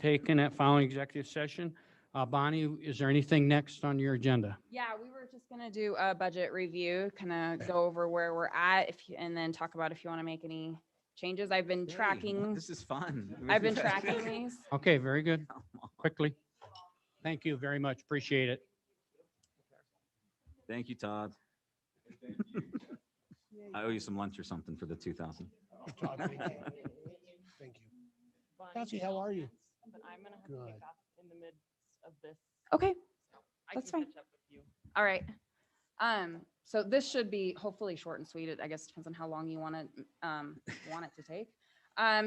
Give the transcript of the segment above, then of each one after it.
taken at following executive session. Bonnie, is there anything next on your agenda? Yeah, we were just gonna do a budget review, kind of go over where we're at, and then talk about if you want to make any changes. I've been Hey, tracking. This is fun. I've been tracking these. Okay, very good. Quickly. Thank you very much. Appreciate it. Thank you, Todd. I owe you some lunch or something for the 2000. Thank you. Cassie, how are you? But I'm gonna have to Good. take off in the midst of this. Okay, So I That's can fine. catch up with you. all right. So this should be hopefully short and sweet. I guess it depends on how long you want it to take.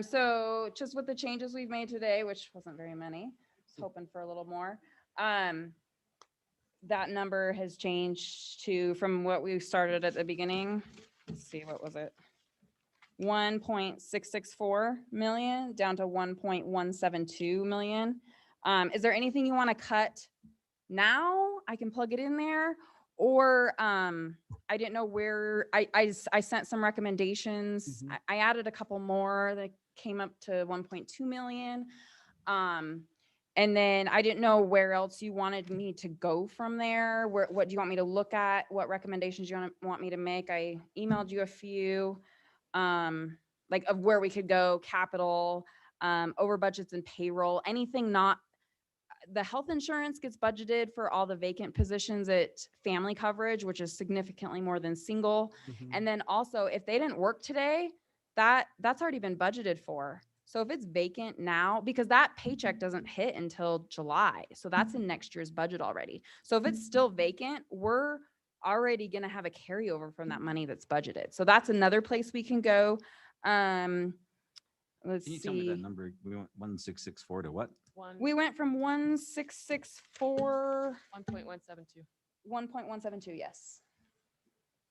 So just with the changes we've made today, which wasn't very many, was hoping for a little more. That number has changed to, from what we started at the beginning. Let's see, what was it? 1.664 million down to 1.172 million. Is there anything you want to cut now? I can plug it in there. Or I didn't know where, I sent some recommendations. Mhm. I added a couple more that came up to 1.2 million. And then I didn't know where else you wanted me to go from there. What do you want me to look at? What recommendations you want me to make? I emailed you a few, like of where we could go, capital, over budgets and payroll, anything not, the health insurance gets budgeted for all the vacant positions at family coverage, which is significantly more than single. And then also, if they didn't work today, that's already been budgeted for. So if it's vacant now, because that paycheck doesn't hit until July, so that's in next year's budget already. So if it's still vacant, we're already gonna have a carryover from that money that's budgeted. So that's another place we can go. Let's Can you tell me that see. number? We went 1664 to what? We went from 1664, 1.172. 1.172, yes.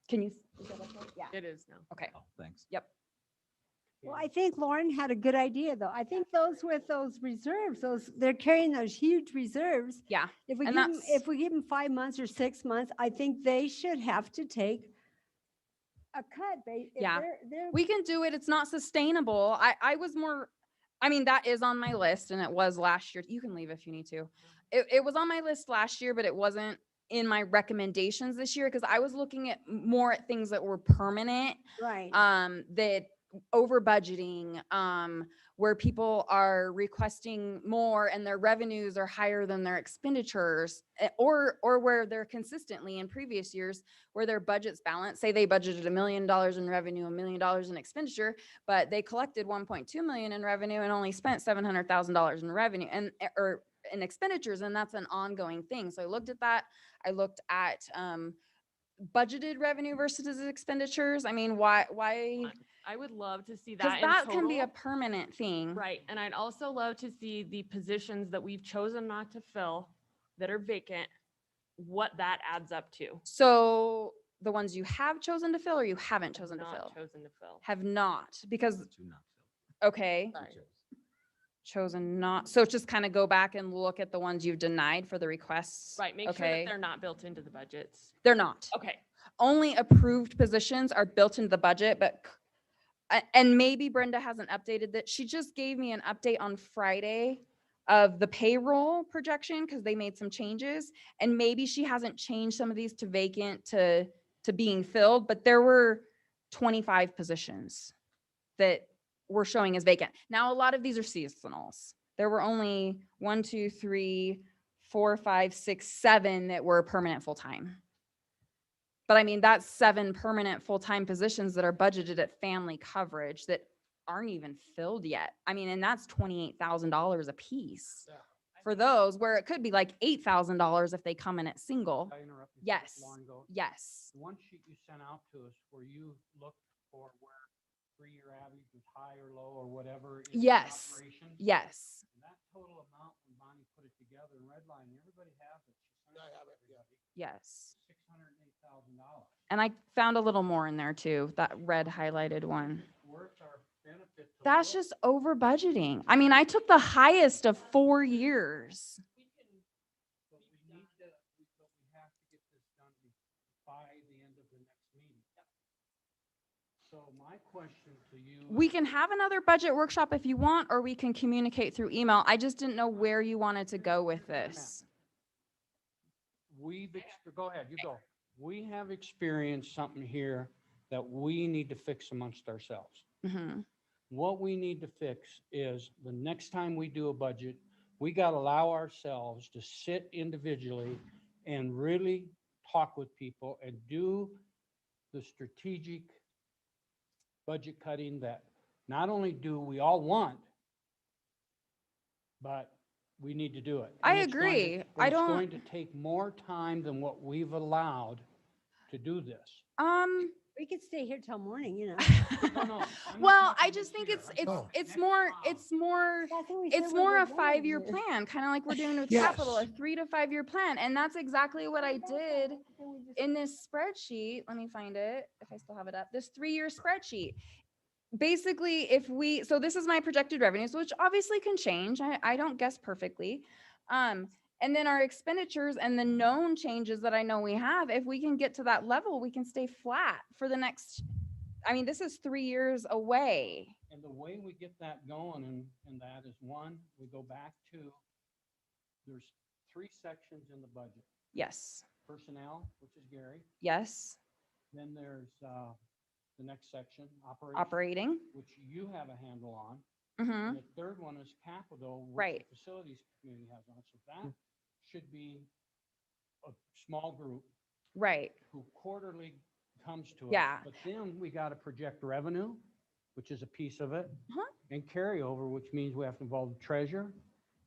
Can you? Is that okay? Yeah, It is now. okay, Oh, thanks. yep. Well, I think Lauren had a good idea, though. I think those with those reserves, they're carrying those huge reserves. Yeah, If we and give them, that's- if we give them 5 months or 6 months, I think they should have to take a cut. Yeah. They're we can do it. It's not sustainable. I was more, I mean, that is on my list and it was last year. You can leave if you need to. It was on my list last year, but it wasn't in my recommendations this year because I was looking at more at things that were permanent, right. that over budgeting, where people are requesting more and their revenues are higher than their expenditures, or where they're consistently in previous years where their budget's balanced. Say they budgeted $1 million in revenue, $1 million in expenditure, but they collected 1.2 million in revenue and only spent $700,000 in revenue or in expenditures, and that's an ongoing thing. So I looked at that. I looked at budgeted revenue versus expenditures. I mean, why? I would love to see Because that in that can be a total. permanent thing. Right, and I'd also love to see the positions that we've chosen not to fill that are vacant, what that adds up to. So the ones you have chosen to fill or you haven't chosen to Not fill? chosen to fill. Have not, because, Two not filled. okay, Sorry. chosen not. So just kind of go back and look at the ones you've denied for the requests. Right, make sure Okay. that they're not built into the budgets. They're not. Okay, Only approved positions are built into the budget, but and maybe Brenda hasn't updated that. She just gave me an update on Friday of the payroll projection because they made some changes, and maybe she hasn't changed some of these to vacant to being filled, but there were 25 positions that were showing as vacant. Now, a lot of these are seasonals. There were only 1, 2, 3, 4, 5, 6, 7 that were permanent full-time. But I mean, that's 7 permanent full-time positions that are budgeted at family coverage that aren't even filled yet. I mean, and that's $28,000 a piece for those, where it could be like $8,000 if they come in at single. Can I interrupt you? Yes. Lauren, go. Yes. The one sheet you sent out to us where you looked for where 3-year average was high or low or whatever. in Yes. operations, Yes. and that total amount when Bonnie put it together in redline, everybody has it. She sent it to everybody, Yes. $608,000. And I found a little more in there too, that red highlighted one. Worth our benefit to That's look. just over budgeting. I mean, I took the highest of 4 years. But we need to, but we have to get this done by the end of the next meeting. So my question to you. We can have another budget workshop if you want, or we can communicate through email. I just didn't know where you wanted to go with this. Go ahead, you go. We have experienced something here that we need to fix amongst ourselves. Mhm. What we need to fix is the next time we do a budget, we got to allow ourselves to sit individually and really talk with people and do the strategic budget cutting that not only do we all want, but we need to do it. I And it's going to- agree. and I It's don't- going to take more time than what we've allowed to do this. We could stay here till morning, you know. No, no, I'm not Well, I talking just this think year. it's, I'm it's, talking it's next more, month. it's more, That's what we said it's we more were a doing. 5-year plan, kind of like we're doing with capital, a Yes. 3 to 5-year plan. And that's exactly what I did in this spreadsheet. Let me find it, if I still have it up, this 3-year spreadsheet. Basically, so this is my projected revenues, which obviously can change. I don't guess perfectly. And then our expenditures and the known changes that I know we have, if we can get to that level, we can stay flat for the next, I mean, this is 3 years away. And the way we get that going and that is one, we go back to, there's 3 sections in the budget. Yes, Personnel, which is Gary. yes, Then there's the next section, operations, operating. which you have a handle on. Hmm. And the third one is capital, which Right. the facilities committee has on. So that should be a small group Right, who quarterly comes to us. Yeah. But then we got to project revenue, which is a piece of it. Uh-huh. And carryover, which means we have to involve the treasurer.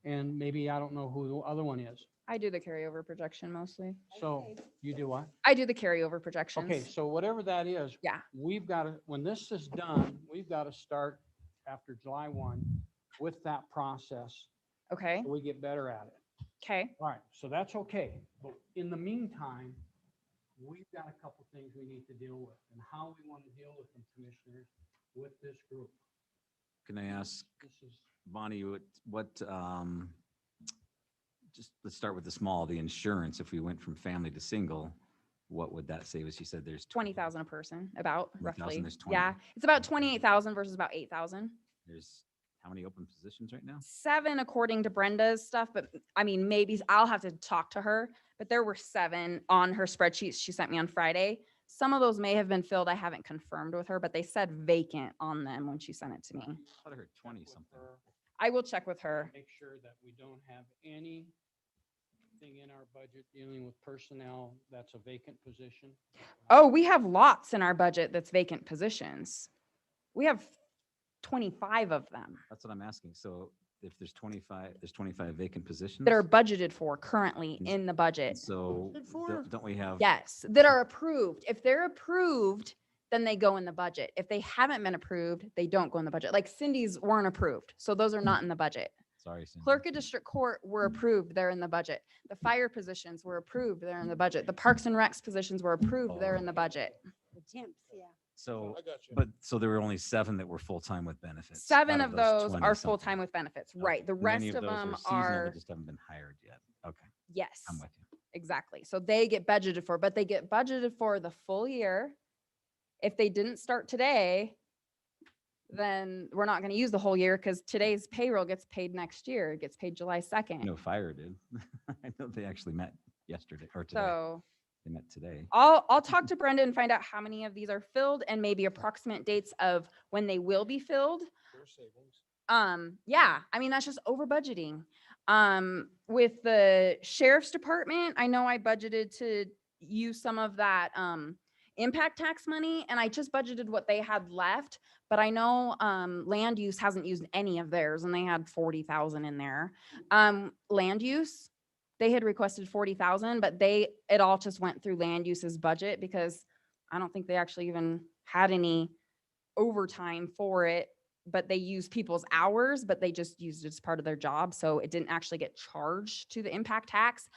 And maybe, I don't know who the other one is. I do the carryover projection mostly. So you do what? I do the carryover projections. Okay, so whatever that is. Yeah. We've got to, when this is done, we've got to start after July 1 with that process. Okay, So we get better at it. okay, All right, so that's okay. But in the meantime, we've got a couple things we need to deal with and how we want to deal with them, commissioners, with this group. Can I ask This is, Bonnie, just let's start with the small, the insurance. If we went from family to single, what would that save us? You said there's 20,000 a person, about 20,000, roughly. there's 20. Yeah, it's about 28,000 versus about 8,000. There's how many open positions right now? 7 according to Brenda's stuff, but I mean, maybe I'll have to talk to her, but there were 7 on her spreadsheets she sent me on Friday. Some of those may have been filled. I haven't confirmed with her, but they said vacant on them when she sent it to me. I thought I heard 20 with something. her, I will check with her. make sure that we don't have anything in our budget dealing with personnel that's a vacant position. Oh, we have lots in our budget that's vacant positions. We have 25 of them That's what I'm asking. So if there's 25 vacant positions. that are budgeted for currently Mm. in the budget. So Good for don't we have? Yes, that are approved. If they're approved, then they go in the budget. If they haven't been approved, they don't go in the budget. Like Cindy's weren't approved, so those are not in the budget. Sorry, Cindy. Clerk of District Court were approved, they're in the budget. The fire positions were approved, they're in the budget. The Parks and Recs positions were approved, they're in the budget. The temps, yeah. So, I got you. but, so there were only 7 that were full-time with benefits. 7 out of those 20 are something. full-time with benefits, Okay. right? The And rest many of those them seasonal that are, just haven't been hired yet. Okay, yes, I'm with you. exactly. So they get budgeted for, but they get budgeted for the full year. If they didn't start today, then we're not gonna use the whole year because today's payroll gets paid next year. It gets paid July 2nd. No, fire did. I know they actually met yesterday or today. So They met today. I'll talk to Brenda and find out how many of these are filled and maybe approximate dates of when they will be filled. Fair savings. Yeah, I mean, that's just over budgeting. With the sheriff's department, I know I budgeted to use some of that, impact tax money and I just budgeted what they had left. But I know, land use hasn't used any of theirs and they had 40,000 in there. Land use, they had requested 40,000, but it all just went through land use's budget because I don't think they actually even had any overtime for it, but they used people's hours, but they just used it as part of their job. So it didn't actually get charged to the impact tax.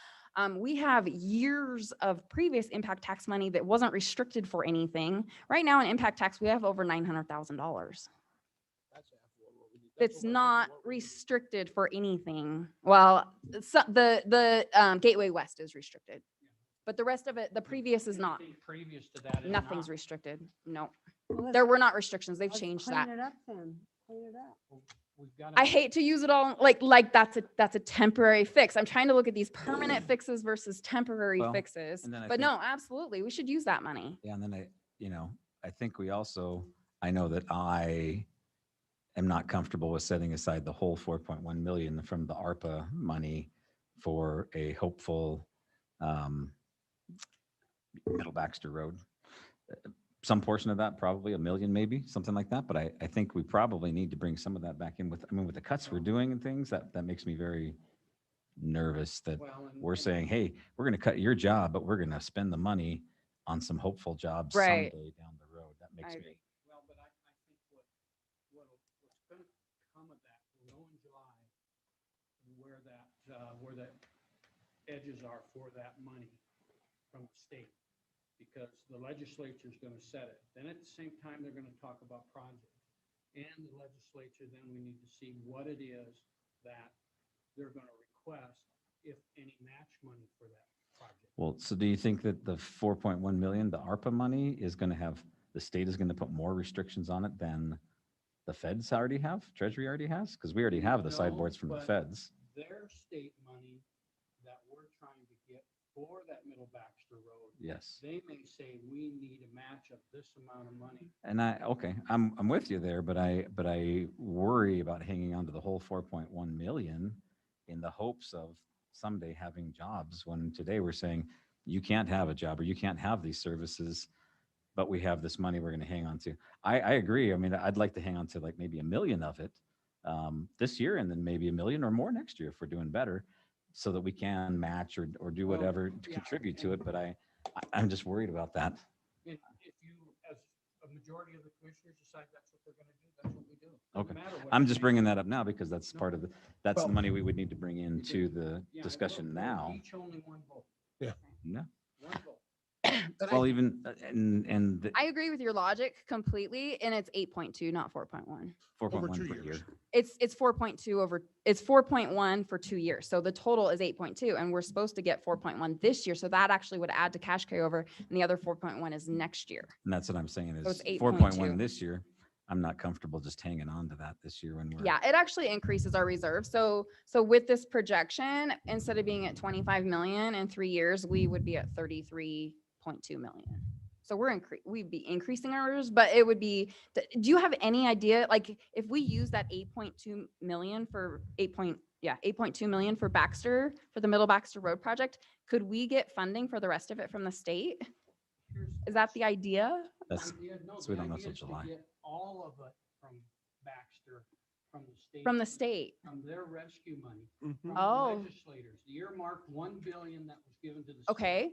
We have years of previous impact tax money that wasn't restricted for anything. Right now in impact tax, we have over $900,000. That's half of what we need. That's over half of not what we need. restricted for anything. Well, the Gateway West is restricted, but the rest of it, the previous is not. Anything previous to that is Nothing's not. restricted. No. Well, There let's- were not restrictions. They've let's changed clean that. it up then. Clean it up. We've got. I hate to use it all like that's a temporary fix. I'm trying to look at these permanent fixes versus temporary Well, fixes. and then I But think- no, absolutely, we should use that money. Yeah, and then I think we also, I know that I am not comfortable with setting aside the whole 4.1 million from the ARPA money for a hopeful Middle Baxter Road. Some portion of that, probably a million, maybe, something like that. But I think we probably need to bring some of that back in with, I mean, with the cuts we're doing and things, that makes me very nervous that we're saying, hey, we're going to cut your job, but we're going to spend the money on some hopeful jobs Right. someday down the road. That makes I me, agree. Well, but I think what's going to come of that, we'll know in July where the edges are for that money from the state. Because the legislature is going to set it. Then at the same time, they're going to talk about projects. And the legislature, then we need to see what it is that they're going to request, if any match money for that project. well, so do you think that the 4.1 million, the ARPA money is going to have, the state is going to put more restrictions on it than the feds already have, Treasury already has? Because we already have the No, sideboards from the but feds. Their state money that we're trying to get for that Middle Baxter Road, Yes. they may say, we need a match of this amount of money. And okay, I'm with you there, but I worry about hanging on to the whole 4.1 million in the hopes of someday having jobs, when today we're saying you can't have a job or you can't have these services, but we have this money we're going to hang on to. I agree. I mean, I'd like to hang on to like maybe a million of it this year, and then maybe a million or more next year if we're doing better, so that we can match or do Well, whatever to yeah, contribute to it. But I'm just worried about that. If you, as a majority of the commissioners decide that's what they're going to do, that's what we do. Okay. Doesn't matter what I'm it just may bringing be. that up now because that's part of that's the Well- money we would need to bring into the Yeah, discussion we're now. Each only one vote. No. One vote. And Well, I- even, I agree with your logic completely, and it's 8.2, not 4.1. 4.1 2 per years. year. It's 4.2 it's 4.1 for 2 years. So the total is 8.2, and we're supposed to get 4.1 this year. So that actually would add to cash carryover, and the other 4.1 is next year. And that's what I'm saying So is it's 4.1 8.2. this year. I'm not comfortable just hanging on to that this year when we're. Yeah, it actually increases our reserve. So with this projection, instead of being at 25 million in 3 years, we would be at 33.2 million. So we'd be increasing our reserves, but it would be, do you have any idea, like, if we use that 8.2 million for 8.2 million for Baxter, for the Middle Baxter Road project, could we get funding for the rest of it from the state? Is that the idea? That's, No, so we the don't know idea till is to July. get all of it from Baxter, from the state. From the state? From their rescue money, Mhm. from the Oh. legislators. The earmarked 1 billion that was given to the. state. Okay,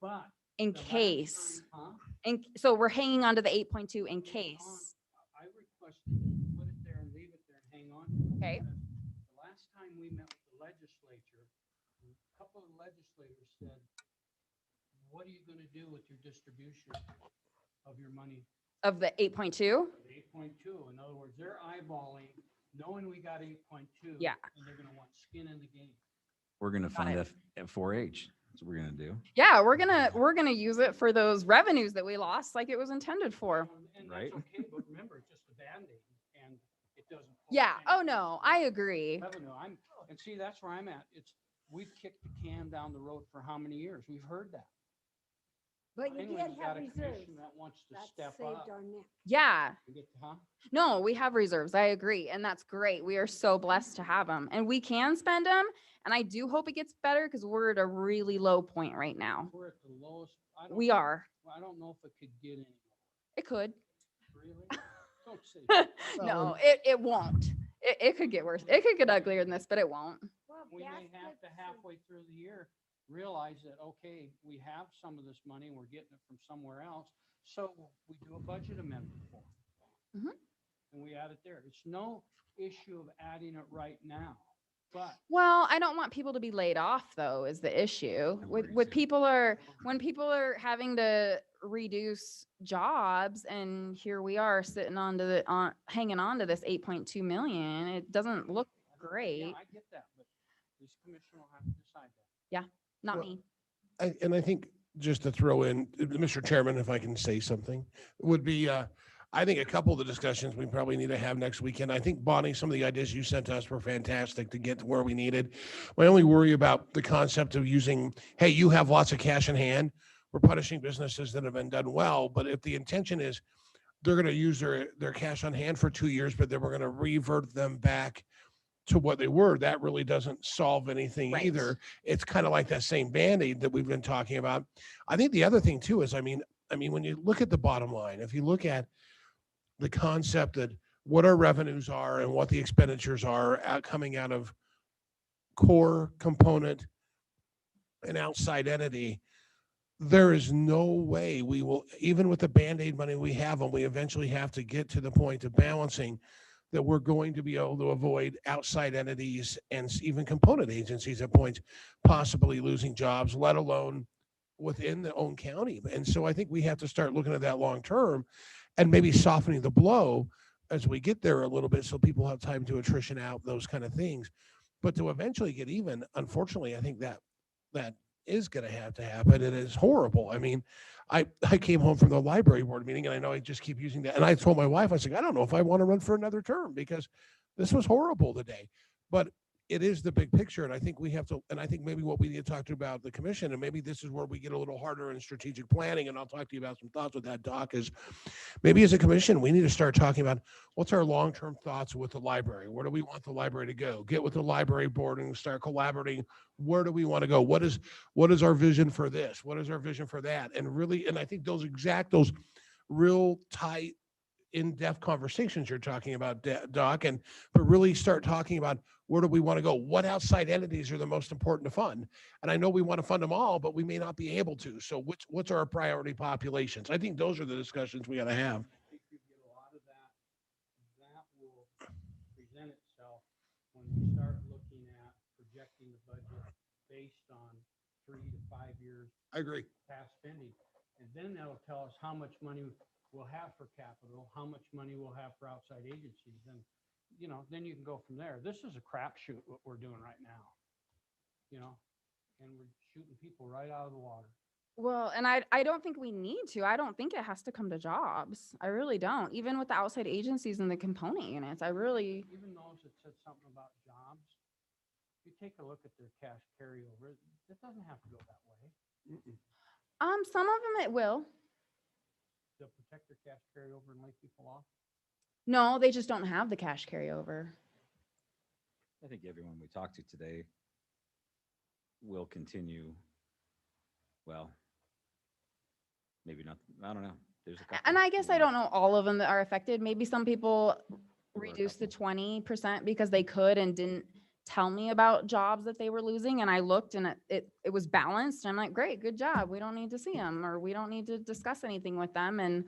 But. in the last case. time- So we're hanging on to the 8.2 in Hang on. case. I requested to put it there and leave it there and hang on. to it, Okay. because The last time we met with the legislature, a couple of legislators said, what are you gonna do with your distribution of your money? Of the 8.2? 8.2, in other words, they're eyeballing, knowing we got 8.2. Yeah. And they're gonna want skin in the game. We're going to Got fund it. F 4-H. That's what we're going to do. Yeah, we're gonna use it for those revenues that we lost like it was intended for. And Right. that's okay, but remember, it's just a Band-Aid and it doesn't. hold Yeah, oh anything no, for I agree. Revenue, and see, that's where I'm at. We've kicked the can down the road for how many years? We've heard that. But you Finally, did we've got have a reserves. commission that wants to That step saved up. our neck. Yeah, We get to- Huh? no, we have reserves. I agree. And that's great. We are so blessed to have them and we can spend them. And I do hope it gets better because we're at a really low point right now. We're at the lowest. We are. I don't know if it could get any lower. It could. Really? Don't say that. No, it won't. It could get worse. It could get uglier than this, but it won't. Well, We may gas have to gets halfway through the year realize that, okay, we have some of this money, we're getting it from somewhere else. So we do a budget amendment for it. Mhm. And we add it there. It's no issue of adding it right now, but. Well, I don't want people to be laid off though, is the issue. I'm With worried with too. people when people are having to reduce jobs and here we are sitting hanging on to this 8.2 million, it doesn't look Yeah, great. I get that, but this commission will have to decide that. Not Well, me. And I think just to throw in, Mr. Chairman, if I can say something, would be, I think a couple of the discussions we probably need to have next weekend. I think, Bonnie, some of the ideas you sent us were fantastic to get to where we needed. My only worry about the concept of using, hey, you have lots of cash in hand. We're punishing businesses that have been done well. But if the intention is they're going to use their cash on hand for 2 years, but then we're going to revert them back to what they were, that really doesn't solve anything Right. either. It's kind of like that same Band-Aid that we've been talking about. I think the other thing too is, I mean, when you look at the bottom line, if you look at the concept that what our revenues are and what the expenditures are coming out of core component and outside entity, there is no way we will, even with the Band-Aid money we have, and we eventually have to get to the point of balancing, that we're going to be able to avoid outside entities and even component agencies at points possibly losing jobs, let alone within the own county. And so I think we have to start looking at that long term and maybe softening the blow as we get there a little bit so people have time to attrition out, those kind of things. But to eventually get even, unfortunately, I think that is going to happen. It is horrible. I mean, I came home from the library board meeting, and I know I just keep using that. And I told my wife, I said, I don't know if I want to run for another term because this was horrible today. But it is the big picture. And I think we have to, and I think maybe what we need to talk to about the commission, and maybe this is where we get a little harder in strategic planning. And I'll talk to you about some thoughts with that, Doc, is maybe as a commission, we need to start talking about what's our long-term thoughts with the library? Where do we want the library to go? Get with the library board and start collaborating. Where do we want to go? What is our vision for this? What is our vision for that? And really, and I think those real tight, in-depth conversations you're talking about, Doc, but really start talking about where do we want to go? What outside entities are the most important to fund? And I know we want to fund them all, but we may not be able to. So what's our priority populations? I think those are the discussions we got to have. I think you get a lot of that. That will present itself when we start looking at projecting the budget based on 3 to 5 years I agree. past spending. And then that'll tell us how much money we'll have for capital, how much money we'll have for outside agencies. And, then you can go from there. This is a crapshoot what we're doing right now, and we're shooting people right out of the water. Well, and I don't think we need to. I don't think it has to come to jobs. I really don't. Even with the outside agencies and the component units, Even those that said something about jobs, if you take a look at their cash carryover, it doesn't have to go that way. some of them it will. They'll protect their cash carryover and lay people off. No, they just don't have the cash carryover. I think everyone we talked to today will continue, well, maybe not, I don't know. There's a couple. And I guess I don't know all of them that are affected. Maybe some people There were a reduced the couple. 20% because they could and didn't tell me about jobs that they were losing. And I looked and it was balanced. And I'm like, great, good job. We don't need to see them or we don't need to discuss anything with them. And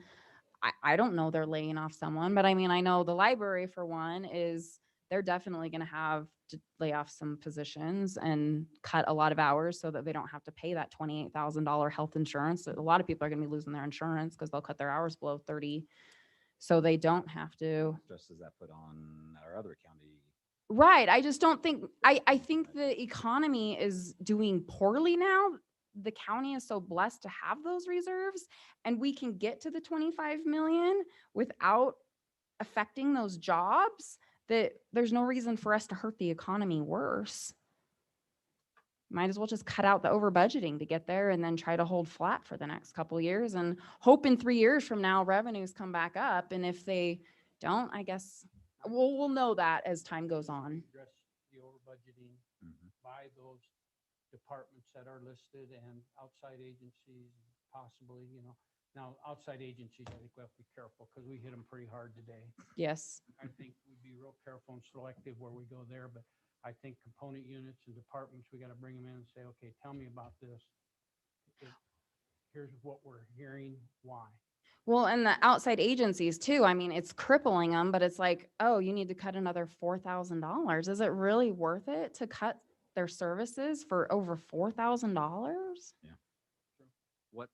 I don't know they're laying off someone, but I mean, I know the library for one they're definitely going to have to lay off some positions and cut a lot of hours so that they don't have to pay that $28,000 health insurance. A lot of people are going to be losing their insurance because they'll cut their hours below 30. So they don't have to. Stress does that put on our other county? Right. I just don't think, I think the economy is doing poorly now. The county is so blessed to have those reserves and we can get to the 25 million without affecting those jobs that there's no reason for us to hurt the economy worse. Might as well just cut out the over budgeting to get there and then try to hold flat for the next couple of years and hope in 3 years from now revenues come back up. And if they don't, I guess we'll know that as time goes on. Address the over budgeting Mhm. by those departments that are listed and outside agencies, possibly, Now, outside agencies, I think we have to be careful because we hit them pretty hard today. Yes. I think we'd be real careful and selective where we go there, but I think component units and departments, we got to bring them in and say, okay, tell me about this. Here's what we're hearing, why. Well, and the outside agencies too. I mean, it's crippling them, but it's like, oh, you need to cut another $4,000. Is it really worth it to cut their services for over $4,000? What,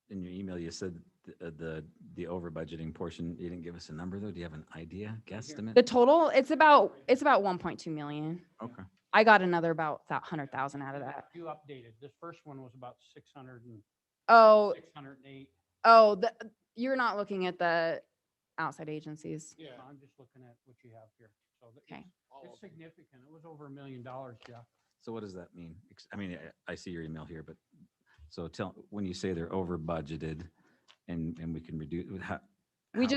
in your email, you said the over budgeting portion, you didn't give us a number though. Do you have an idea, guesstimate? The total, it's about 1.2 million. Okay. I got another about that 100,000 out of that. You updated. This first one was about 600 and Oh, 608. you're not looking at the outside agencies. Yeah. I'm just looking at what you have here. So Okay. it's significant. It was over $1 million, Jeff. So what does that mean? I mean, I see your email here, but so when you say they're over budgeted and we can reduce, We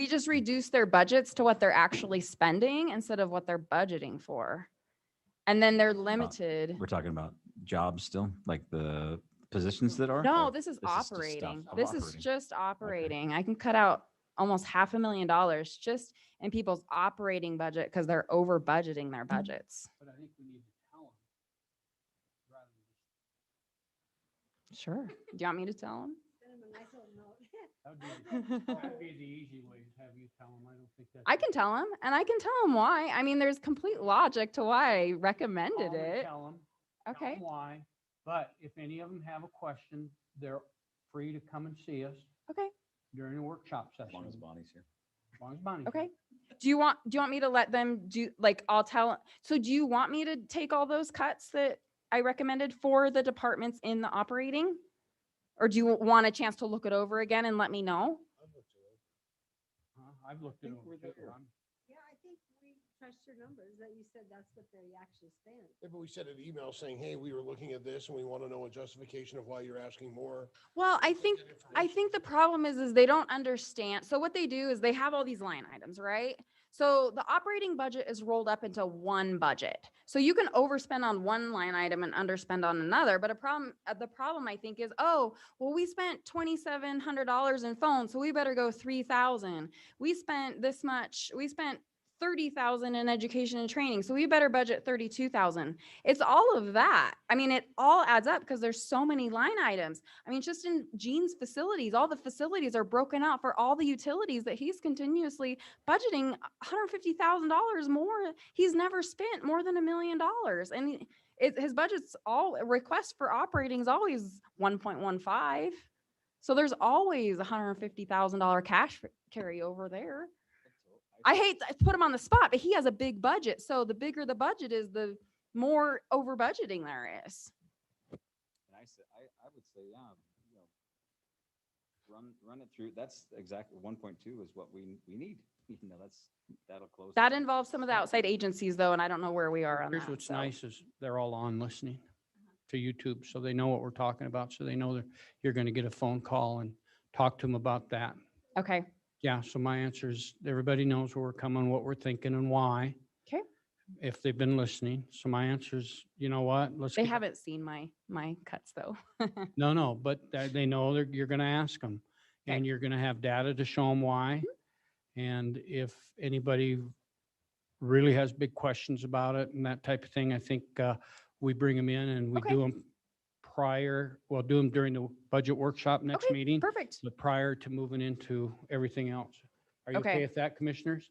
just reduce their budgets to what they're actually spending instead of what they're budgeting for. And then they're limited. We're talking about jobs still, like the positions that are? No, Or this is just stuff operating. of This is operating? just operating. I can cut out almost $500,000 just in people's operating budget because they're over budgeting their budgets. But I think we need to tell them. rather than Sure. Do you want me to tell them? That'd be the easy way, is have you tell them. I don't think that's. I can tell them, and I can tell them why. I mean, there's complete logic to why I recommended it. Tell them. Okay. Why, but if any of them have a question, they're free to come and see us Okay. during a workshop As session. long as Bonnie's here. As long as Bonnie's Okay. here. Do you want me to let them do, like, I'll tell, so do you want me to take all those cuts that I recommended for the departments in the operating? Or do you want a chance to look it over again and let me know? I've looked it think over we're too. there. Yeah, I think we trust your numbers that you said that's what they actually spent. If we sent an email saying, hey, we were looking at this and we want to know a justification of why you're asking more. Well, I think the problem is they don't understand. So what they do is they have all these line items, right? So the operating budget is rolled up into one budget. So you can overspend on one line item and underspend on another. But the problem I think is, oh, well, we spent $2,700 in phones, so we better go 3,000. We spent this much. We spent 30,000 in education and training, so we better budget 32,000. It's all of that. I mean, it all adds up because there's so many line items. I mean, just in Gene's facilities, all the facilities are broken out for all the utilities that he's continuously budgeting $150,000 more. He's never spent more than $1 million, and his budget's all request for operating is always 1.15. So there's always $150,000 cash carryover there. I hate to put him on the spot, but he has a big budget. So the bigger the budget is, the more over budgeting there is. And I would say, yeah, run it through. That's exactly 1.2 is what we need. That'll close. That involves some of the outside agencies though, and I don't know where we are on that. Here's what's so. nice is they're all on listening to YouTube, so they know what we're talking about. So they know that you're going to get a phone call and talk to them about that. Okay, Yeah, so my answer is, everybody knows where we're coming, what we're thinking and why. Okay. If they've been listening. So my answer is, you know what? Let's. they get- haven't seen my cuts though. No, but they know that you're going to ask them Okay. and you're going to have data to show them why. And if anybody really has big questions about it and that type of thing, I think we bring them in and we Okay. do them do them during the budget workshop next Okay, meeting, Perfect. but prior to moving into everything else. Are you okay Okay. with that, commissioners?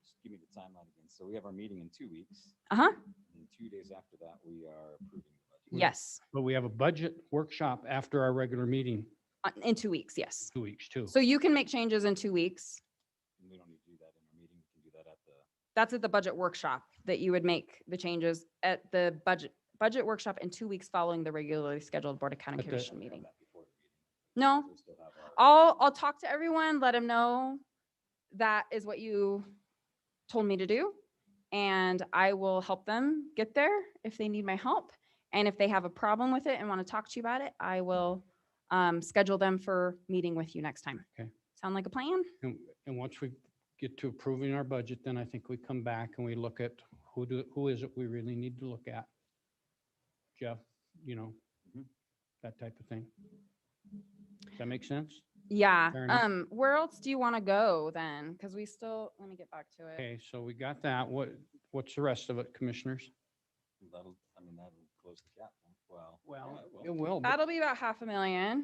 Just give me the timeline again. So we have our meeting in 2 weeks. Uh-huh. And 2 days after that, we are approving the budget. Yes. But we have a budget workshop after our regular meeting, In 2 weeks, yes. 2 weeks too. So you can make changes in 2 weeks. And we don't need to do that in our meeting. We can do that at the. That's at the budget workshop that you would make the changes at the budget workshop in 2 weeks following the regularly scheduled Board of County At the- Commission have meeting. that before the meeting. No, So we still have our- I'll talk to everyone, let them know that is what you told me to do. And I will help them get there if they need my help. And if they have a problem with it and want to talk to you about it, I will schedule them for meeting with you next time. Okay. Sound like a plan? And once we get to approving our budget, then I think we come back and we look at who is it we really need to look at? Jeff, Mhm. that type of thing. Does that make sense? Yeah. Fair enough. Where else do you want to go then? Because we still, let me get back to it. Okay, so we got that. What's the rest of it, commissioners? That'll close the gap. Well. Well, yeah, it will. but- That'll be about $500,000.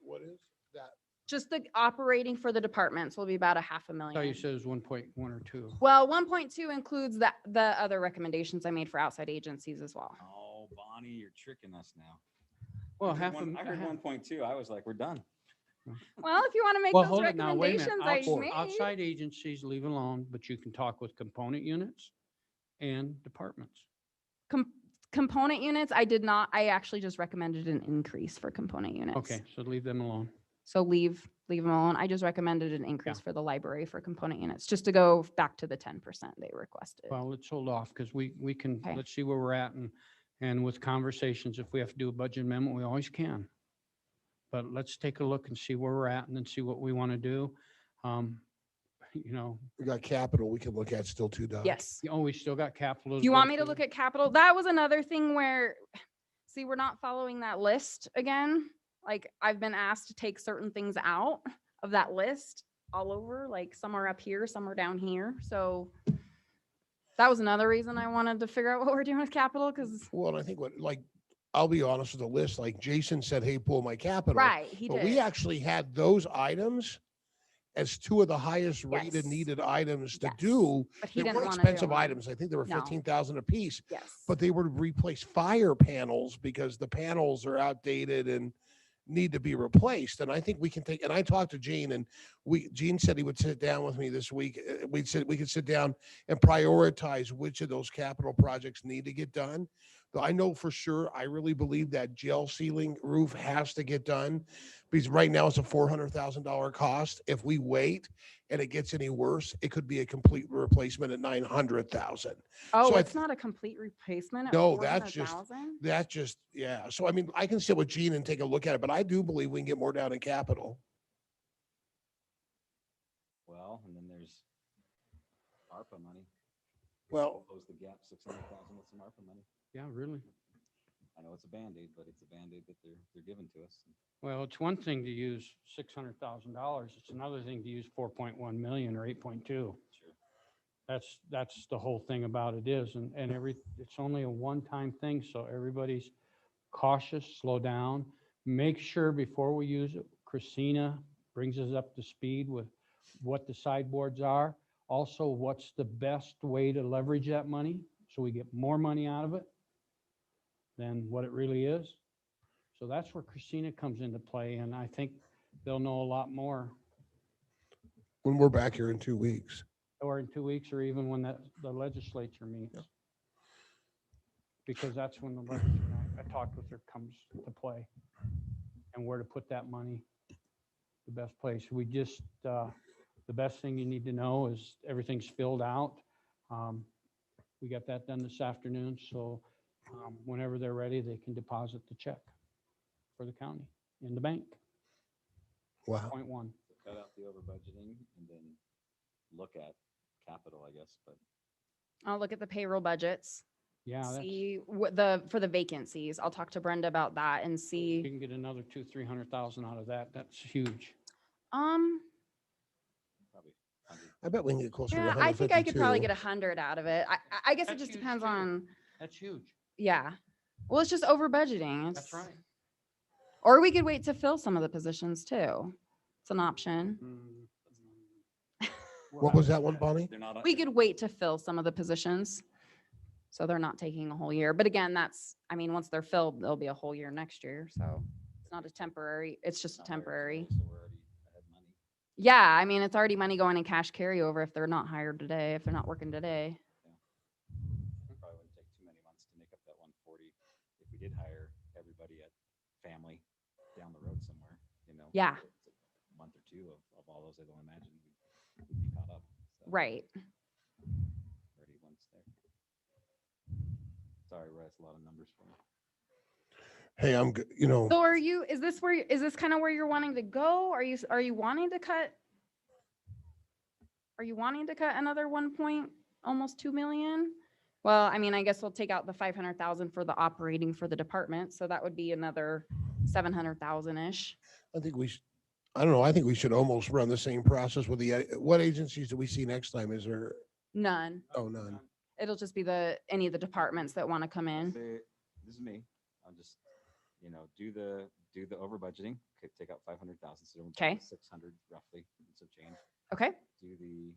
What is that? Just the operating for the departments will be about I thought you $500,000. said it was 1.1 or 2. Well, 1.2 includes the other recommendations I made for outside agencies as well. Oh, Bonnie, you're tricking us now. Well, I heard half one- of. I heard 1.2. I was like, we're done. Well, if you want to make Well, those hold it now, wait a minute. recommendations I made. Outside agencies, leave alone, but you can talk with component units and departments. Component units, I actually just recommended an increase for component units. Okay, so leave them alone. So leave them alone. I just recommended an increase for the library for component units, just to go back to the 10% they requested. Well, let's hold off because we can, Okay. let's see where we're at and with conversations, if we have to do a budget amendment, we always can. But let's take a look and see where we're at and then see what we want to do. You know, We got capital we can look at still too, Doc. Yes. oh, we still got capital. Do you want me to look at capital? That was another thing where, see, we're not following that list again. Like I've been asked to take certain things out of that list all over, like some are up here, some are down here. So that was another reason I wanted to figure out what we're doing with capital because, Well, and I think I'll be honest with the list, like Jason said, hey, pull my capital. right, he But did. we actually had those items as two of the highest rated Yes. needed items to Yes. do. But he They didn't were want to expensive items. I think they were No. 15,000 a piece, Yes. but they would replace fire panels because the panels are outdated and need to be replaced. And I think we can take, and I talked to Gene and Gene said he would sit down with me this week. We said we could sit down and prioritize which of those capital projects need to get done. But I know for sure, I really believe that gel sealing roof has to get done because right now it's a $400,000 cost. If we wait and it gets any worse, it could be a complete replacement at 900,000. Oh, so I it's not a complete replacement. At No, that's just- 400,000? That's just, yeah. So I mean, I can sit with Gene and take a look at it, but I do believe we can get more down in capital. Well, and then there's ARPA money. Well, Close the gap, 600,000 with some ARPA money. Yeah, really. I know it's a Band-Aid, but it's a Band-Aid that they're giving to us. Well, it's one thing to use $600,000. It's another thing to use 4.1 million or 8.2. Sure. That's the whole thing about it is, and it's only a one-time thing, so everybody's cautious, slow down. Make sure before we use it, Christina brings us up to speed with what the sideboards are. Also, what's the best way to leverage that money so we get more money out of it than what it really is. So that's where Christina comes into play, and I think they'll know a lot more, when we're back here in 2 weeks. or in 2 weeks, or even when the legislature meets. Because that's when the legislature, I talked with her, comes to play, and where to put that money, the best place. We just, the best thing you need to know is everything's filled out. We got that done this afternoon, so whenever they're ready, they can deposit the check for the county in the bank. Wow. 0.1. Cut out the over budgeting and then look at capital, I guess, but I'll look at the payroll budgets, Yeah, that's, see what for the vacancies. I'll talk to Brenda about that and you see. can get another 200,000-300,000 out of that. That's huge. Um, probably 100. I bet we can get closer to yeah, I think I could probably 152. get 100 out of it. I guess it That's just huge, depends too. on, That's huge. yeah. Well, it's just over budgeting. That's right. Or we could wait to fill some of the positions too. It's an option. What was that one, Bonnie? They're not. We could wait to fill some of the positions. So they're not taking a whole year. But again, I mean, once they're filled, there'll be a whole year next year. So it's not a temporary, it's just a not hired temporary. today, so we're already ahead money. Yeah, I mean, it's already money going in cash carryover if they're not hired today, if they're not working today. Probably wouldn't take too many months to make up that 140 if we did hire everybody at family down the road somewhere, you know. Yeah. It's a month or two of all those, I don't imagine we'd be caught up. So Right. Already once there. Sorry, Roy, that's a lot of numbers for me. Hey, I'm, So is this kind of where you're wanting to go? Are you wanting to cut? Are you wanting to cut another almost 2 million? Well, I mean, I guess we'll take out the 500,000 for the operating for the department. So that would be another 700,000-ish. I think I don't know. I think we should almost run the same process with what agencies do we see next time? Is there, None. oh, none. It'll just be any of the departments that want to come in. This is me. I'll just, do the over budgeting, take out 500,000. So we're Okay. 600 roughly, and some change. Okay. Do the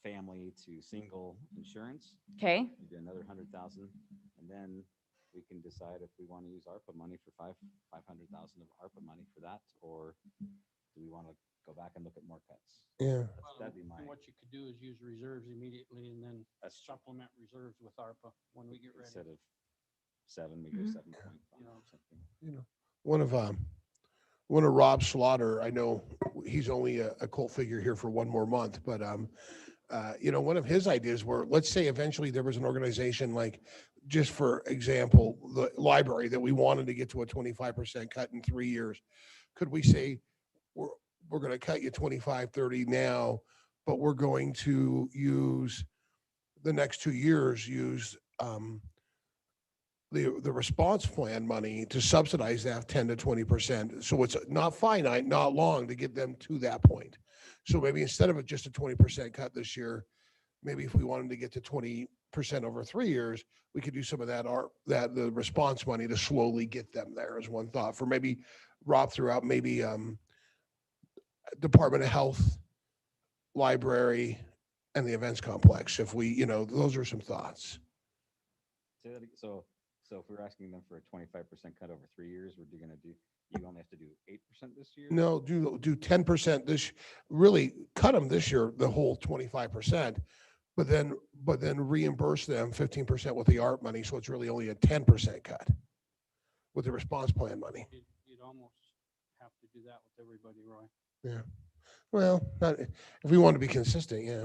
family to single insurance. Okay. We do another 100,000, and then we can decide if we want to use ARPA money for 500,000 of ARPA money for that, or do we want to go back and look at more cuts? Yeah. That'd be my, And what you could do is use reserves immediately and then that's true. supplement reserves with ARPA when we get ready. Instead of 7, we go Mhm. 7.5 You know. or something. You know, one of Rob Slaughter, I know he's only a cult figure here for one more month, but you know, one of his ideas were, let's say eventually there was an organization like, just for example, the library, that we wanted to get to a 25% cut in 3 years. Could we say, we're going to cut you 25, 30 now, but we're going to use the next 2 years, use the response plan money to subsidize that 10 to 20%. So it's not finite, not long to get them to that point. So maybe instead of just a 20% cut this year, maybe if we wanted to get to 20% over 3 years, we could do some of the response money to slowly get them there, is one thought. For maybe Rob threw out maybe Department of Health, library, and the events complex. If we, you know, those are some thoughts. Say that again. So if we're asking them for a 25% cut over 3 years, we're going to do, you only have to do 8% this year? No, do 10% this, really cut them this year, the whole 25%, but then reimburse them 15% with the art money. So it's really only a 10% cut with the response plan money. You'd almost have to do that with everybody, Roy. Yeah. Well, not, if we want to be consistent, yeah.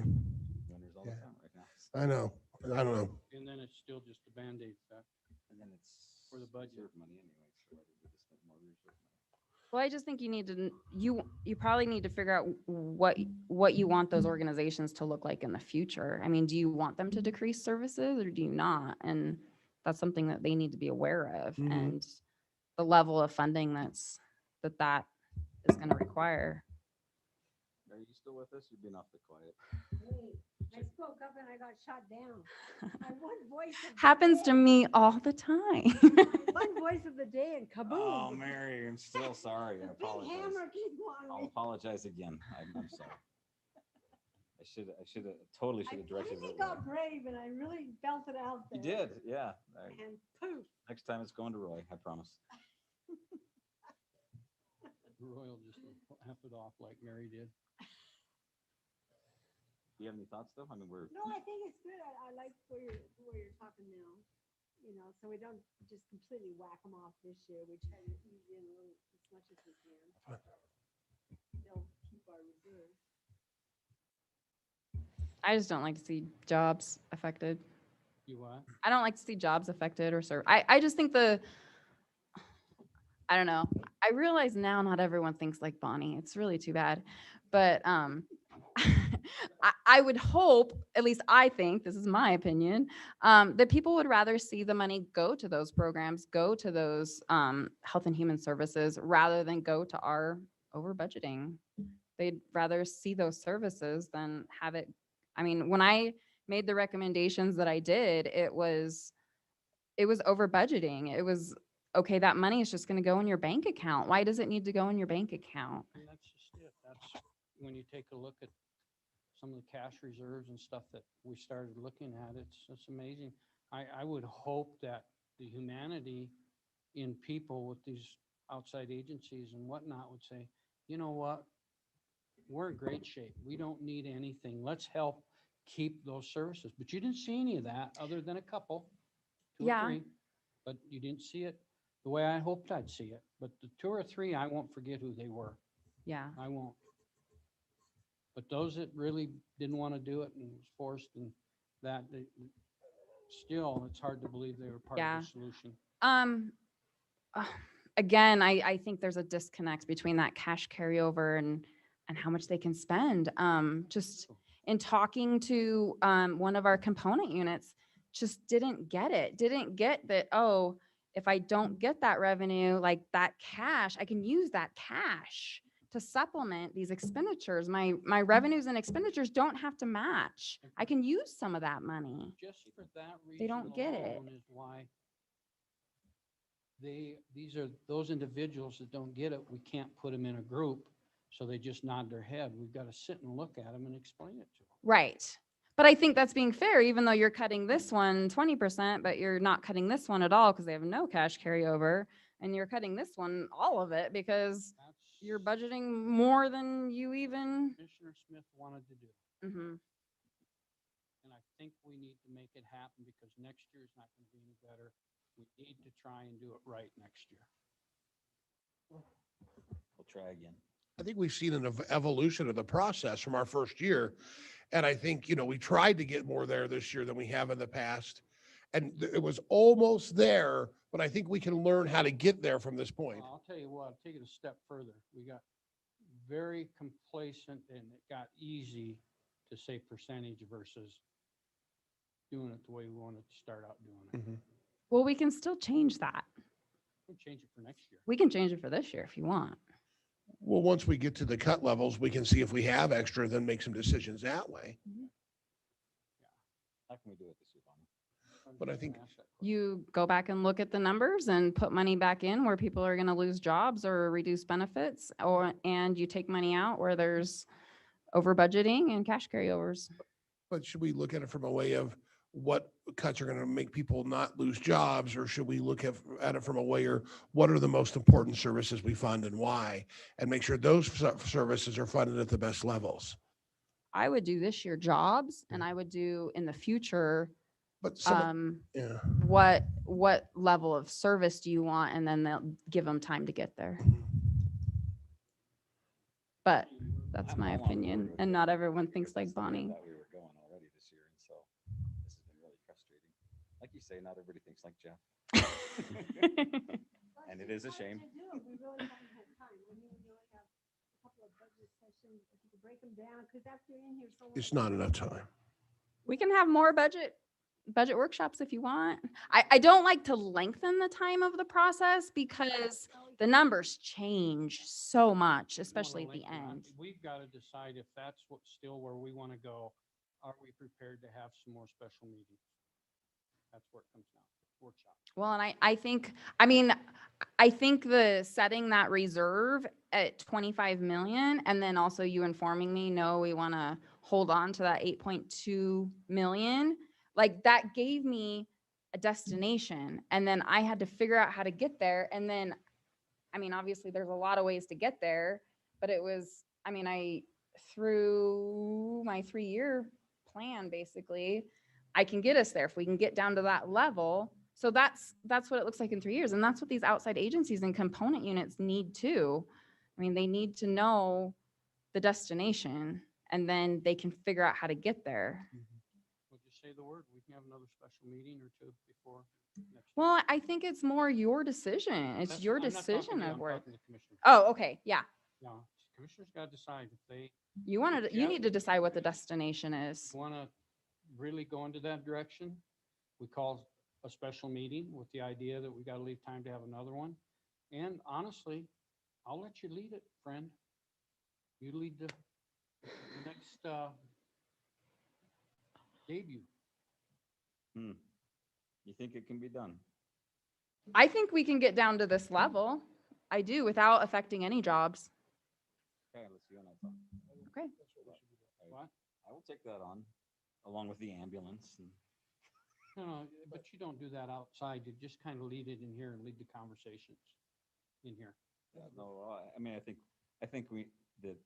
Winners all Yeah. the time right now. I know. I don't know. And then it's still just a Band-Aid effect. And then it's For the budget. reserve money anyway, so why did we just spend more reserve money? Well, I just think you need to, you probably need to figure out what you want those organizations to look like in the future. I mean, do you want them to decrease services or do you not? And that's something that they need to be aware of, Mhm. and the level of funding that is going to require. Are you still with us? You've been awfully quiet. I spoke up and I got shot down. My one voice of the Happens to day- me all the time. One voice of the day and kaboom. Oh, Mary, I'm still sorry. I The big apologize. hammer came on I'll me. apologize again. I'm sorry. I should have, totally I should have directed finally it. got brave and I really felt it out You there. did, yeah. And poof. Next time it's going to Roy, I promise. Roy will just F it off like Mary did. Do you have any thoughts though? I mean, we're, No, I think it's good. I like where you're talking now. You know, so we don't just completely whack them off this year. We try to ease in a little as much as we can. Still keep our reserves. I just don't like to see jobs affected. You what? I don't like to see jobs affected or serve. I just think I don't know. I realize now not everyone thinks like Bonnie. It's really too bad. But I would hope, at least I think, this is my opinion, that people would rather see the money go to those programs, go to those health and human services, rather than go to our over budgeting. They'd rather see those services than have it. I mean, when I made the recommendations that I did, it was over budgeting. It was, okay, that money is just going to go in your bank account. Why does it need to go in your bank account? And that's just it. That's when you take a look at some of the cash reserves and stuff that we started looking at, it's amazing. I would hope that the humanity in people with these outside agencies and whatnot would say, you know what? We're in great shape. We don't need anything. Let's help keep those services. But you didn't see any of that other than a couple, 2 or Yeah. 3, but you didn't see it the way I hoped I'd see it. But the 2 or 3, I won't forget who they were. Yeah. I won't. But those that really didn't want to do it and was forced and that, still, it's hard to believe they were part Yeah. of the solution. Again, I think there's a disconnect between that cash carryover and how much they can spend. Just in talking to one of our component units, just didn't get it. Didn't get that, oh, if I don't get that revenue, like that cash, I can use that cash to supplement these expenditures. My revenues and expenditures don't have to match. I can use some of that money. Just for that reason don't get it. alone is why these are those individuals that don't get it. We can't put them in a group, so they just nod their head. We've got to sit and look at them and explain it to them. Right. But I think that's being fair, even though you're cutting this one 20%, but you're not cutting this one at all because they have no cash carryover, and you're cutting this one all of it because you're budgeting more than you even, Commissioner Smith wanted to do. Mhm. And I think we need to make it happen because next year is not going to be any better. We need to try and do it right next year. We'll try again. I think we've seen an evolution of the process from our first year. And I think, we tried to get more there this year than we have in the past. And it was almost there, but I think we can learn how to get there from this point. Well, I'll tell you what, I'll take it a step further. We got very complacent and it got easy to say percentage versus doing it the way we wanted to start out doing it. well, we can still change that. We'll change it for next year. We can change it for this year if you want. Well, once we get to the cut levels, we can see if we have extra, then make some decisions that way. How can we do it this year, Bonnie? But I think- You go back and look at the numbers and put money back in where people are gonna lose jobs or reduce benefits, and you take money out where there's over budgeting and cash carryovers. But should we look at it from a way of what cuts are going to make people not lose jobs? Or should we look at it from a way of what are the most important services we fund and why? And make sure those services are funded at the best levels. I would do this year jobs, and I would do in the future, But yeah. what level of service do you want? And then they'll give them time to get there. But that's I'm my all on board opinion, with and it. not everyone thinks Because like that's the way I Bonnie. thought we were going already this year, and so this has been really frustrating. Like you say, not everybody thinks like Jeff. And it is a shame. We really haven't had time. We only have a couple of budget sessions, if you could break them down, because after you're in here so long. It's not enough time. We can have more budget workshops if you want. I don't like to lengthen the time of the process because the numbers change so much, especially at the end. We've got to decide if that's still where we want to go. Are we prepared to have some more special meetings? That's where it comes down, workshop. Well, and I think the setting that reserve at 25 million, and then also you informing me, no, we want to hold on to that 8.2 million, like that gave me a destination. And then I had to figure out how to get there. And then, obviously there's a lot of ways to get there, but it was, through my 3-year plan, basically, I can get us there if we can get down to that level. So that's what it looks like in 3 years. And that's what these outside agencies and component units need too. They need to know the destination, and then they can figure out how to get there. We'll just say the word. We can have another special meeting or two before next. Well, I think it's more your decision. It's That's- your I'm not talking decision to you, of I'm where. talking to commissioners. Oh, okay. Yeah. Yeah, commissioners got to decide if they You Yeah. need to decide what the destination is. want to really go into that direction. We call a special meeting with the idea that we got to leave time to have another one. And honestly, I'll let you lead it, friend. You lead the next debut. You think it can be done? I think we can get down to this level. I do, without affecting any jobs. Okay, let's you and I talk. Okay. What? I will take that on, along with the ambulance. And No, but you don't do that outside. You just kind of lead it in here and lead the conversations in here. No, I think that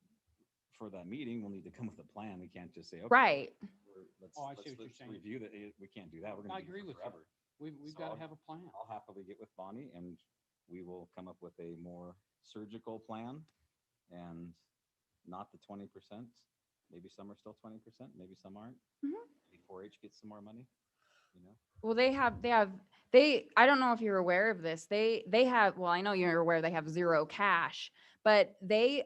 for that meeting, we'll need to come with a plan. We can't just say, okay. Right. Let's, Oh, I see what you're let's saying. review that. We can't do that. We're I gonna be agree here with you. forever. We've So got to have a plan. I'll happily get with Bonnie and we will come up with a more surgical plan and not the 20%. Maybe some are still 20%, maybe some aren't. Mhm. Maybe 4-H gets some more money, Well, I don't know if you're aware of this. They have, well, I know you're aware they have zero cash, but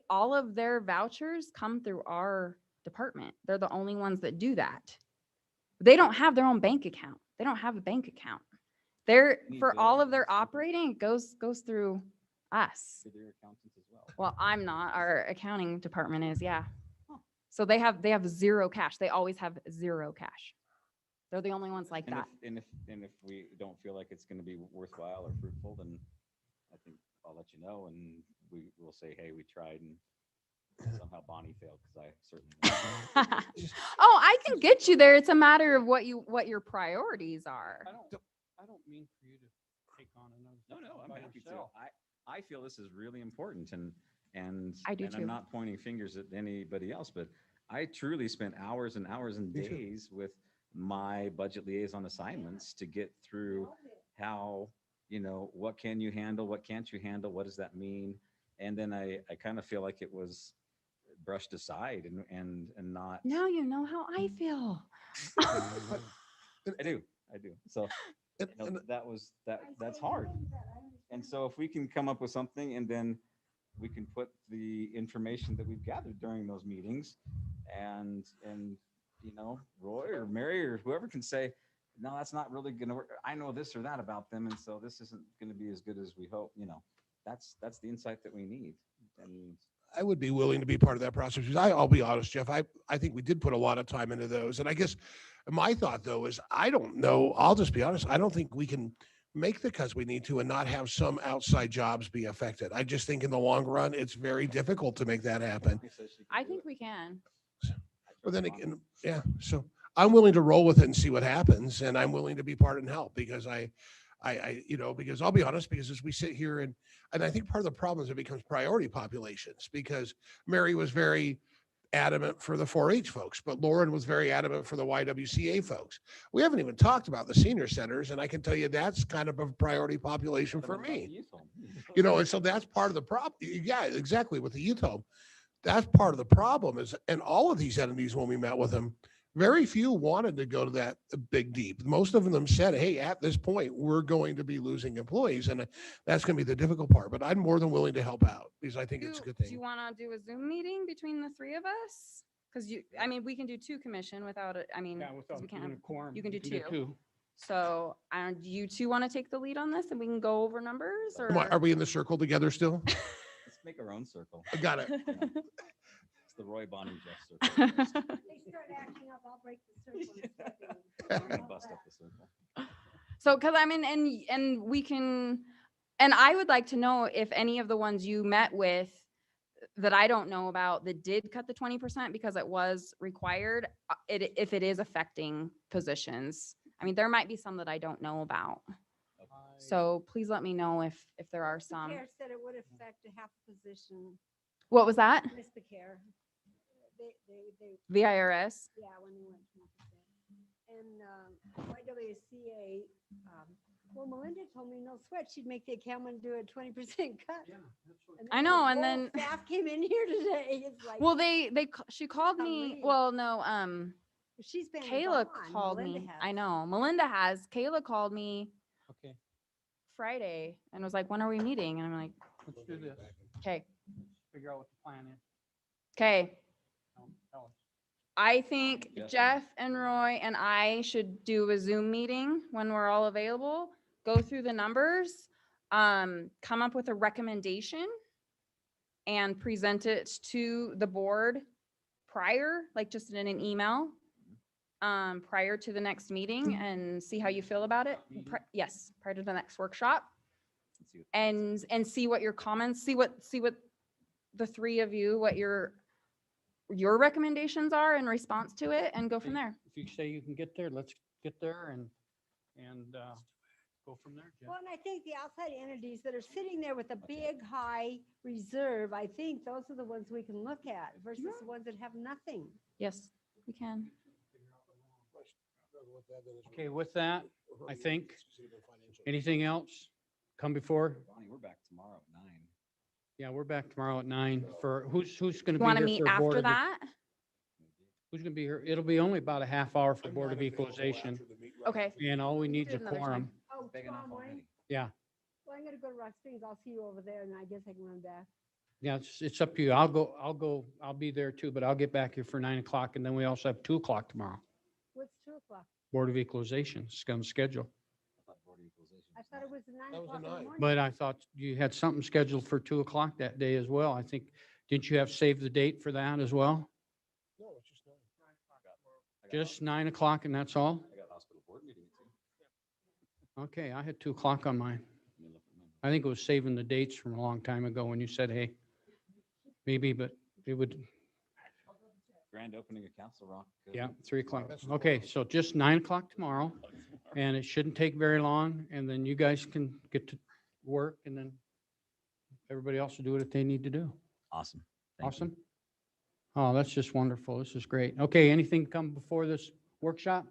all of their vouchers come through our department. They're the only ones that do that. They don't have their own bank account. They don't have a bank account. Need For to all of their consider- operating, it goes through us. To their accountants as well. Well, I'm not. Our accounting department is, yeah. Huh. So they have zero cash. They always have zero cash. They're the only ones like And that. if we don't feel like it's gonna be worthwhile or fruitful, then I think I'll let you know and we will say, hey, we tried and somehow Bonnie failed, because I certainly. Oh, I can get you there. It's a matter of what your priorities are. I don't mean for you to take on another. No, I'm by happy to. yourself. I feel this is really important and I do and too. I'm not pointing fingers at anybody else, but I truly spent hours and hours and Me too. days with my budget liaison assignments to get through how, what can you handle? What can't you handle? What does that mean? And then I kind of feel like it was brushed aside and not. Now you know how I feel. I do. So And- and that's hard. And so if we can come up with something and then we can put the information that we've gathered during those meetings and Roy or Mary or whoever can say, no, that's not really going to work. I know this or that about them. And so this isn't going to be as good as we hope, that's the insight that we need. And I would be willing to be part of that process. Because I'll be honest, Jeff, I think we did put a lot of time into those. And I guess my thought though is I don't know. I'll just be honest. I don't think we can make the cuts we need to and not have some outside jobs be affected. I just think in the long run, it's very difficult to make that happen. I think we can. But then again, yeah, so I'm willing to roll with it and see what happens. And I'm willing to be part and help because because I'll be honest, because as we sit here and I think part of the problem is it becomes priority populations because Mary was very adamant for the 4-H folks, but Lauren was very adamant for the YWCA folks. We haven't even talked about the senior centers. And I can tell you that's kind of a priority population for me, and so that's part of the problem. Yeah, exactly. With the youth home, that's part of the problem is, and all of these entities, when we met with them, very few wanted to go to that big deep. Most of them said, hey, at this point, we're going to be losing employees. And that's going to be the difficult part, but I'm more than willing to help out because I think it's a good Do you thing. want to do a Zoom meeting between the three of us? Because we can do 2 commission without it. 'cause without we can't doing have- a quorum. you can do do 2. So do you 2 want to take the lead on this and we can go over numbers or? Are we in the circle together still? Let's make our own circle. I got it. It's the Roy Bonnie Jeff circle. They start acting up, I'll break the circle. in a second. Bust up the circle. So, because and we can, and I would like to know if any of the ones you met with that I don't know about that did cut the 20% because it was required, if it is affecting positions. There might be some that I don't know about. So please let me know if there are Ms. some. Becerra said it would affect a half position. What was that? Ms. Becerra. They, VIRS? yeah, when they went 20%. And YWCA, well, Melinda told me no sweat, she'd make the account do a 20% cut. And I then know, the and whole then- Staff came in here today, it's like. Well, she called me, Unreal. well, no, She's been Kayla gone, called Melinda me. has. I know, Melinda has. Kayla called me Okay, Friday and was like, when are we meeting? And I'm like, let's do this. okay, Figure out what the plan is. okay. Tell us. I think Yes. Jeff and Roy and I should do a Zoom meeting when we're all available, go through the numbers, come up with a recommendation and present it to the board prior, like just in an email, prior to the next meeting and see how you feel about it. Yes, prior to the next workshop Let's see what- and see what your comments, see what the 3 of you, what your recommendations are in response to it and go from there. If you say you can get there, let's get there and go from there, Jeff. Well, and I think the outside entities that are sitting there with a big, high reserve, I think those are the ones we can look at versus the ones that have nothing. Yes, we can. Okay, with that, I think, anything else come before? Bonnie, we're back tomorrow at 9. Yeah, we're back tomorrow at 9 for, who's going to be Want to here meet for Board after of, that? who's going to be here? It'll be only about a half hour for Board of Equalization. Okay. And all we need is Do it a another quorum. time. Oh, Big enough tomorrow morning? already. Yeah, Well, I'm gonna go to Rock Springs. I'll see you over there and I guess I can run back. yeah, it's up to you. I'll be there too, but I'll get back here for 9 o'clock and then we also have 2 o'clock tomorrow. What's 2:00? Board of Equalization, it's on the schedule. I thought Board of Equalization I was thought it was 9 That was o'clock in a the 9. morning. But I thought you had something scheduled for 2 o'clock that day as well. I think, didn't you have saved the date for that as well? No, it's just not. I got Just 9 o'clock and that's all? I got hospital board meeting at 2. Okay, I had 2 o'clock on mine. Let me look at mine. I think it was saving the dates from a long time ago when you said, hey, maybe, but it would, Grand opening of Castle Rock. yeah, 3 o'clock. That's Okay, so just 9 o'clock tomorrow and it shouldn't take very long and then you guys can get to work and then everybody else will do what they need to do. Awesome. Thank you. Awesome. Oh, that's just wonderful. This is great. Okay, anything come before this workshop?